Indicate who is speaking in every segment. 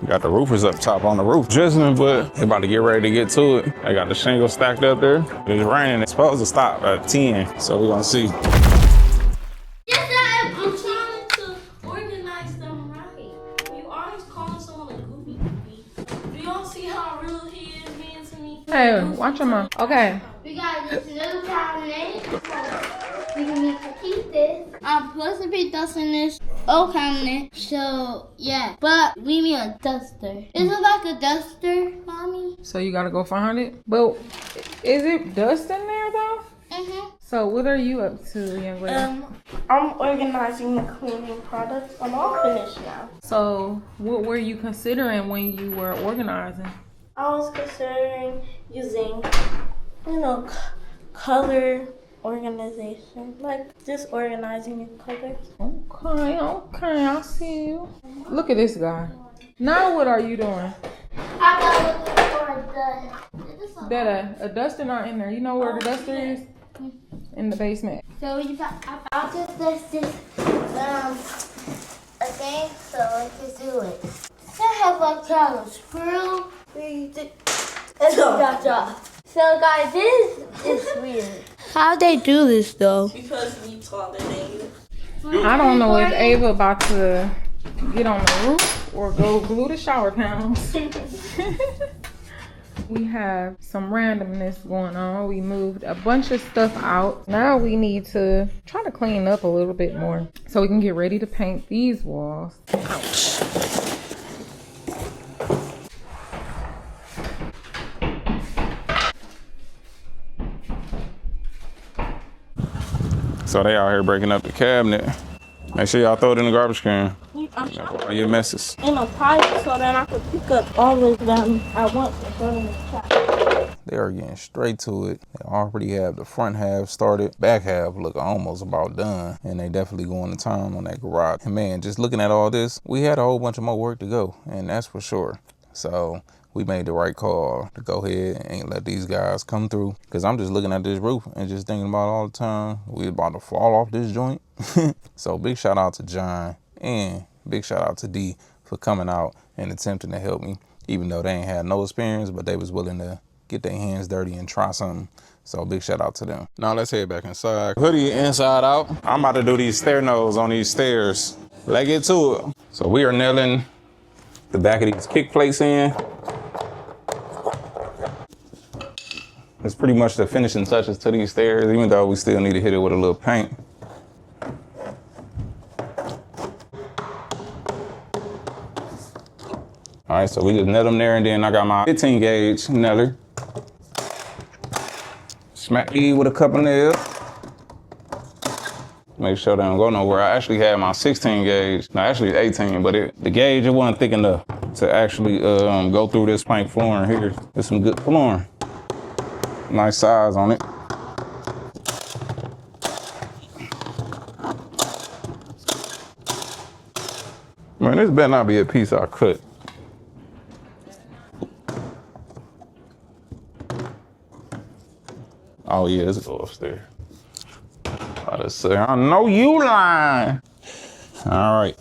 Speaker 1: Got the roofers up top on the roof drizzling, but they about to get ready to get to it. I got the shingle stacked up there. It's raining. It's supposed to stop at 10, so we're gonna see.
Speaker 2: Yes, I'm trying to organize them right. You always calling someone a goofy. Do y'all see how real he is being to me?
Speaker 3: Hey, watch your mouth. Okay.
Speaker 2: We got this little cabinet. We need to keep this. I'm supposed to be dusting this old cabinet. So, yeah. But we need a duster. Is it like a duster, Mommy?
Speaker 3: So you gotta go find it? But is it dust in there though?
Speaker 2: Mm-hmm.
Speaker 3: So what are you up to, young lady?
Speaker 4: I'm organizing the cleaning products. I'm all finished now.
Speaker 3: So what were you considering when you were organizing?
Speaker 4: I was considering using, color organization, like just organizing your colors.
Speaker 3: Okay, I see you. Look at this guy. Now what are you doing?
Speaker 2: I got looking for a
Speaker 3: Dada, a duster not in there. You know where the duster is? In the basement.
Speaker 2: So I'll just dust this again so I can do it. I have like kind of screw. So guys, this is weird. How'd they do this though?
Speaker 4: Because we taller than you.
Speaker 3: I don't know if Ava about to get on the roof or go glue the shower panels. We have some randomness going on. We moved a bunch of stuff out. Now we need to try to clean up a little bit more so we can get ready to paint these walls. Ouch.
Speaker 1: So they out here breaking up the cabinet. Make sure y'all throw it in the garbage can. All your messes.
Speaker 4: In a pile so that I could pick up all of them at once and throw them in the trash.
Speaker 1: They are getting straight to it. They already have the front half started. Back half look almost about done. And they definitely going to town on that garage. And man, just looking at all this, we had a whole bunch of more work to go. And that's for sure. So we made the right call to go ahead and let these guys come through. Because I'm just looking at this roof and just thinking about all the time we about to fall off this joint. So big shout out to John and big shout out to D for coming out and attempting to help me. Even though they ain't had no experience, but they was willing to get their hands dirty and try something. So big shout out to them. Now let's head back inside. Hoodie inside out. I'm about to do these stair nose on these stairs. Let's get to it. So we are nailing the back of these kick plates in. It's pretty much the finishing touches to these stairs, even though we still need to hit it with a little paint. All right, so we just nail them there, and then I got my 15 gauge nailer. Smack these with a couple nails. Make sure they don't go nowhere. I actually had my 16 gauge. No, actually 18, but the gauge, it wasn't thick enough to actually go through this plank flooring here. There's some good flooring. Nice size on it. Man, this better not be a piece I cut. Oh yeah, let's go upstairs. Let's say, I know you lying. All right.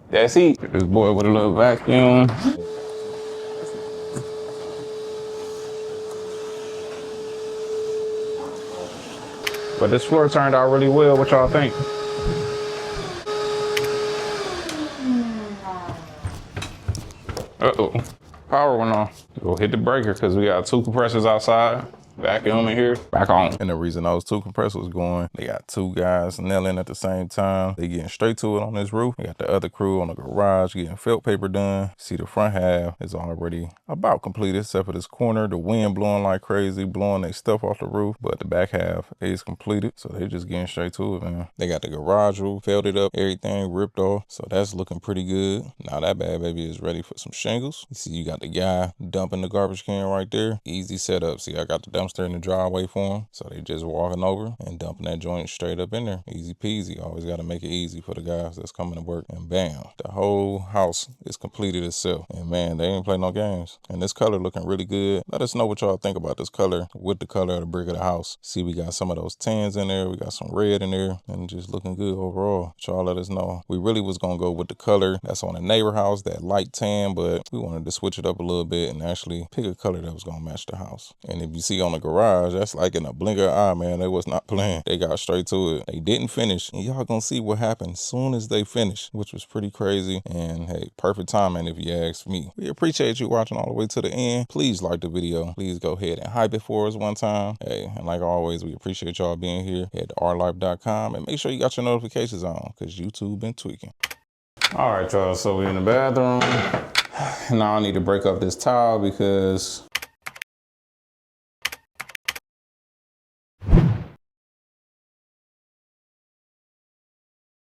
Speaker 1: That's it. This boy with a little vacuum. But this floor turned out really well. What y'all think? Uh-oh. Power went off. We'll hit the breaker because we got 2 compressors outside. Vacuum in here, back on. And the reason those 2 compressors going, they got 2 guys nailing at the same time. They getting straight to it on this roof. We got the other crew on the garage getting felt paper done. See, the front half is already about completed, except for this corner. The wind blowing like crazy, blowing their stuff off the roof. But the back half is completed, so they just getting straight to it, man. They got the garage roof felted up, everything ripped off, so that's looking pretty good. Now that bad baby is ready for some shingles. You see, you got the guy dumping the garbage can right there. Easy setup. See, I got the dumpster dumpster in the driveway for them. So they just walking over and dumping that joint straight up in there. Easy peasy. Always got to make it easy for the guys that's coming to work. And bam, the whole house is completed itself. And man, they ain't play no games. And this color looking really good. Let us know what y'all think about this color with the color of the brick of the house. See, we got some of those tans in there. We got some red in there, and just looking good overall. Y'all let us know. We really was gonna go with the color that's on the neighbor house, that light tan, but we wanted to switch it up a little bit and actually pick a color that was gonna match the house. And if you see on the garage, that's like in a blink of an eye, man. They was not playing. They got straight to it. They didn't finish, and y'all gonna see what happened soon as they finish, which was pretty crazy. And hey, perfect timing if you ask me. We appreciate you watching all the way to the end. Please like the video. Please go ahead and hype it for us one time. Hey, and like always, we appreciate y'all being here. Head to ARTTLife.com and make sure you got your notifications on, because YouTube been tweaking. All right, y'all, so we're in the bathroom. Now I need to break up this towel because